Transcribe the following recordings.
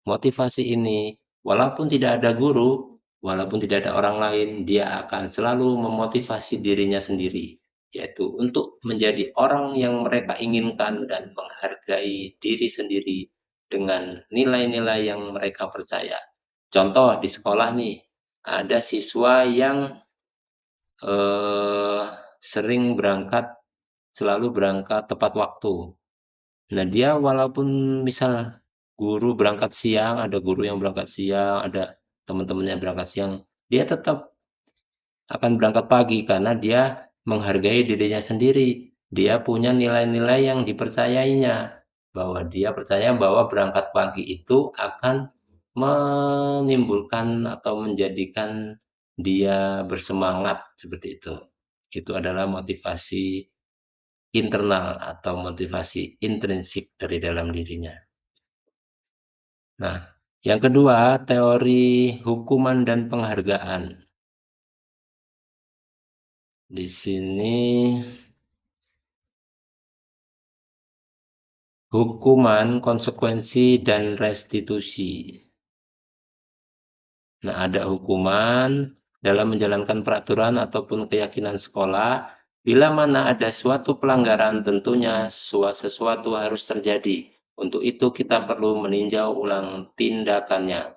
motivasi ini, walaupun tidak ada guru, walaupun tidak ada orang lain, dia akan selalu memotivasi dirinya sendiri, yaitu untuk menjadi orang yang mereka inginkan dan menghargai diri sendiri dengan nilai-nilai yang mereka percaya. Contoh di sekolah nih, ada siswa yang eh, sering selalu berangkat tepat waktu. Nah, dia walaupun misal ada guru yang berangkat siang, ada teman-temannya berangkat siang, dia tetap akan berangkat pagi karena dia menghargai dirinya sendiri. Dia punya nilai-nilai yang dipercayainya, bahwa dia percaya bahwa berangkat pagi itu akan menimbulkan atau menjadikan dia bersemangat seperti itu. Itu adalah motivasi internal atau motivasi intrinsik dari dalam dirinya. Nah, yang kedua, teori hukuman dan penghargaan. Di sini hukuman, konsekuensi, dan restitusi. Nah, ada hukuman dalam menjalankan peraturan ataupun keyakinan sekolah. Bila mana ada suatu pelanggaran, tentunya sesuatu harus terjadi. Untuk itu kita perlu meninjau ulang tindakannya.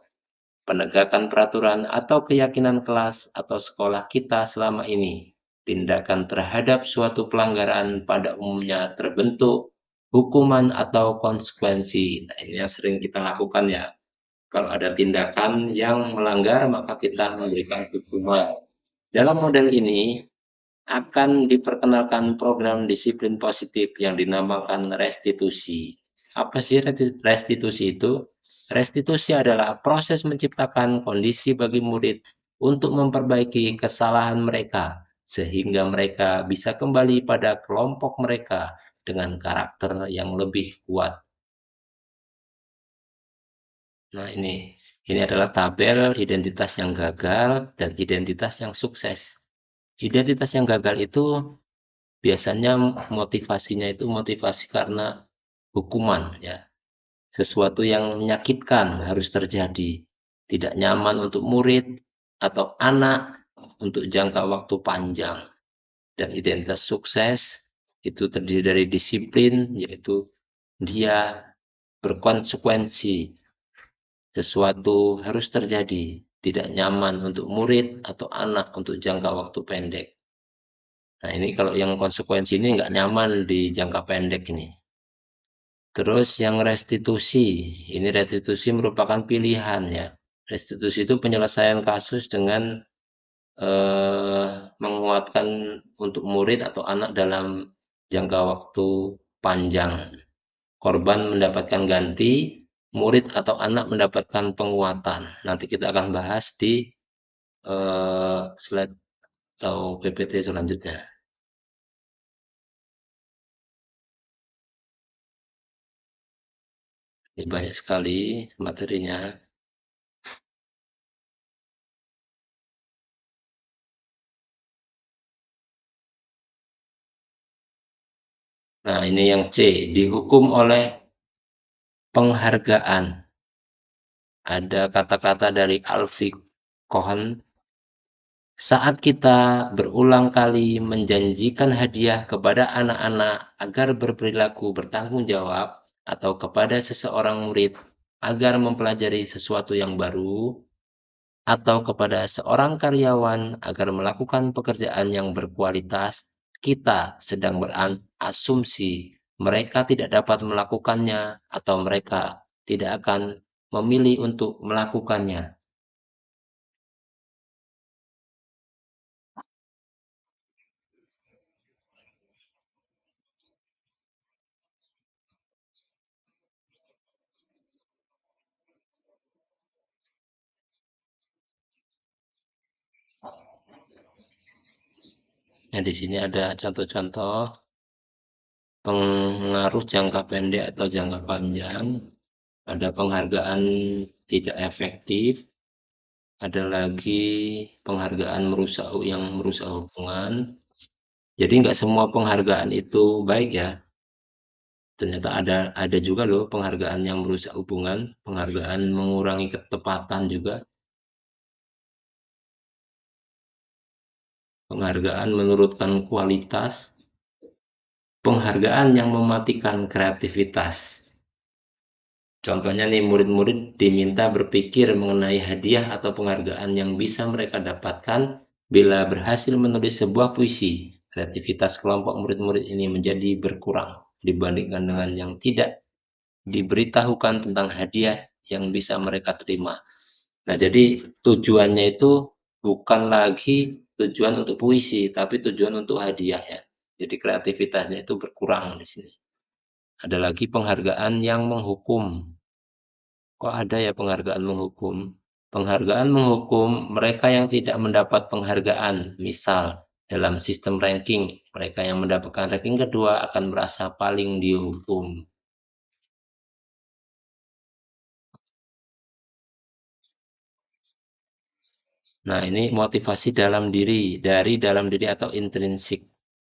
Penegakan peraturan atau keyakinan kelas atau sekolah kita selama ini. Tindakan terhadap suatu pelanggaran pada umumnya terbentuk hukuman atau konsekuensi. Nah, ini yang sering kita lakukan ya. Kalau ada tindakan yang melanggar, maka kita memberikan hukuman. Dalam model ini, akan diperkenalkan program disiplin positif yang dinamakan restitusi. Apa sih restitusi itu? Restitusi adalah proses menciptakan kondisi bagi murid untuk memperbaiki kesalahan mereka, sehingga mereka bisa kembali pada kelompok mereka dengan karakter yang lebih kuat. Nah, ini adalah tabel identitas yang gagal dan identitas yang sukses. Identitas yang gagal itu biasanya motivasinya itu motivasi karena hukuman ya. Sesuatu yang menyakitkan harus terjadi. Tidak nyaman untuk murid atau anak untuk jangka waktu panjang. Dan identitas sukses itu terdiri dari disiplin, yaitu dia berkonsekuensi. Sesuatu harus terjadi, tidak nyaman untuk murid atau anak untuk jangka waktu pendek. Nah, ini kalau yang konsekuensi ini nggak nyaman di jangka pendek ini. Terus yang restitusi, ini restitusi merupakan pilihan ya. Restitusi itu penyelesaian kasus dengan menguatkan untuk murid atau anak dalam jangka waktu panjang. Korban mendapatkan ganti, murid atau anak mendapatkan penguatan. Nanti kita akan bahas di slide atau PPT selanjutnya. Ini banyak sekali materinya. Nah, ini yang C, dihukum oleh penghargaan. Ada kata-kata dari Alfie Kohn, saat kita berulang kali menjanjikan hadiah kepada anak-anak agar berperilaku bertanggung jawab atau kepada seseorang murid agar mempelajari sesuatu yang baru atau kepada seorang karyawan agar melakukan pekerjaan yang berkualitas, kita sedang berasumsi mereka tidak dapat melakukannya atau mereka tidak akan memilih untuk melakukannya. Nah, di sini ada contoh-contoh pengaruh jangka pendek atau jangka panjang. Ada penghargaan tidak efektif, ada lagi penghargaan yang merusak hubungan. Jadi nggak semua penghargaan itu baik ya. Ternyata ada juga loh penghargaan yang merusak hubungan, penghargaan mengurangi ketepatan juga, penghargaan menurunkan kualitas, penghargaan yang mematikan kreativitas. Contohnya nih, murid-murid diminta berpikir mengenai hadiah atau penghargaan yang bisa mereka dapatkan bila berhasil menulis sebuah puisi. Kreativitas kelompok murid-murid ini menjadi berkurang dibandingkan dengan yang tidak diberitahukan tentang hadiah yang bisa mereka terima. Nah, jadi tujuannya itu bukan lagi tujuan untuk puisi, tapi tujuan untuk hadiah ya. Jadi kreativitasnya itu berkurang di sini. Ada lagi penghargaan yang menghukum. Kok ada ya penghargaan menghukum? Penghargaan menghukum mereka yang tidak mendapat penghargaan. Misal, dalam sistem ranking, mereka yang mendapatkan ranking kedua akan merasa paling dihukum. Nah, ini motivasi dari dalam diri atau intrinsik.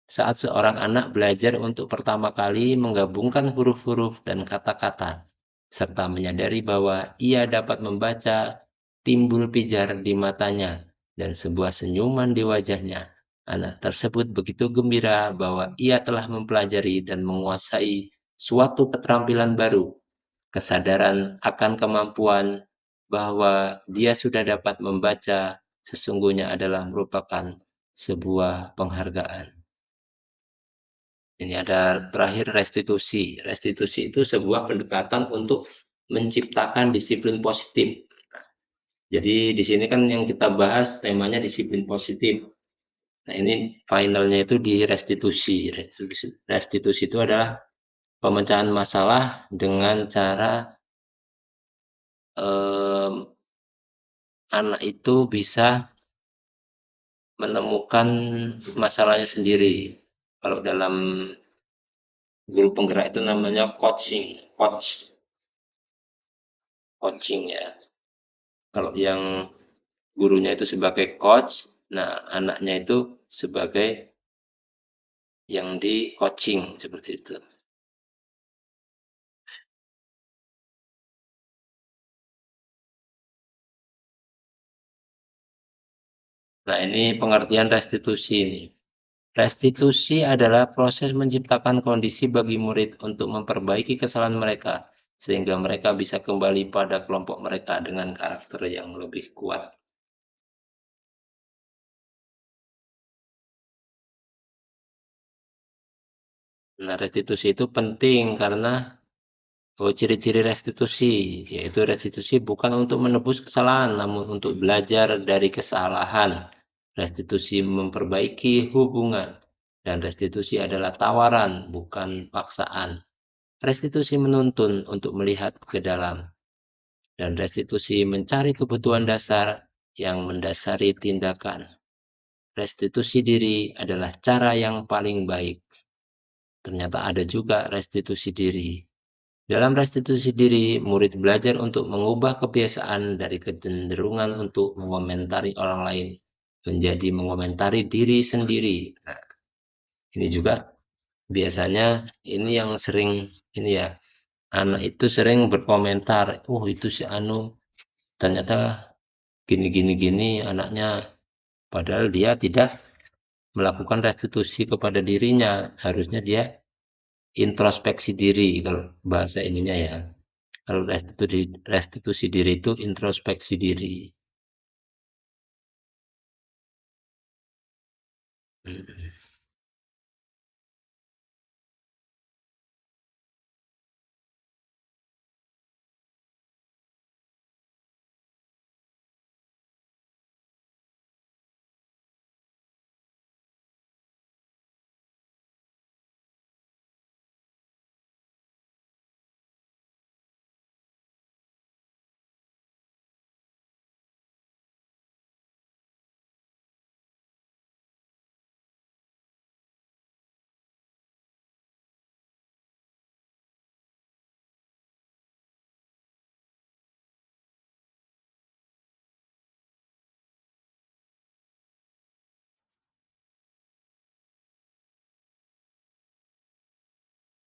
Saat seorang anak belajar untuk pertama kali menggabungkan huruf-huruf dan kata-kata, serta menyadari bahwa ia dapat membaca, timbul pijar di matanya dan sebuah senyuman di wajahnya. Anak tersebut begitu gembira bahwa ia telah mempelajari dan menguasai suatu keterampilan baru. Kesadaran akan kemampuan bahwa dia sudah dapat membaca sesungguhnya adalah merupakan sebuah penghargaan. Ini ada terakhir restitusi. Restitusi itu sebuah pendekatan untuk menciptakan disiplin positif. Jadi di sini kan yang kita bahas temanya disiplin positif. Nah, ini finalnya itu di restitusi. Restitusi itu adalah pemecahan masalah dengan cara eh, anak itu bisa menemukan masalahnya sendiri. Kalau dalam guru penggerak itu namanya coaching ya. Kalau yang gurunya itu sebagai coach, nah anaknya itu sebagai yang di coaching seperti itu. Nah, ini pengertian restitusi ini. Restitusi adalah proses menciptakan kondisi bagi murid untuk memperbaiki kesalahan mereka, sehingga mereka bisa kembali pada kelompok mereka dengan karakter yang lebih kuat. Nah, restitusi itu penting karena ciri-ciri restitusi, yaitu restitusi bukan untuk menebus kesalahan, namun untuk belajar dari kesalahan. Restitusi memperbaiki hubungan, dan restitusi adalah tawaran, bukan paksaan. Restitusi menuntun untuk melihat ke dalam, dan restitusi mencari kebutuhan dasar yang mendasari tindakan. Restitusi diri adalah cara yang paling baik. Ternyata ada juga restitusi diri. Dalam restitusi diri, murid belajar untuk mengubah kebiasaan dari kecenderungan untuk mengomentari orang lain menjadi mengomentari diri sendiri. Nah, ini juga biasanya ini yang sering ini ya, anak itu sering berkomentar, "Oh, itu si anu ternyata gini gini gini anaknya." Padahal dia tidak melakukan restitusi kepada dirinya. Harusnya dia introspeksi diri kalau bahasa ininya ya. Kalau restitusi diri itu introspeksi diri.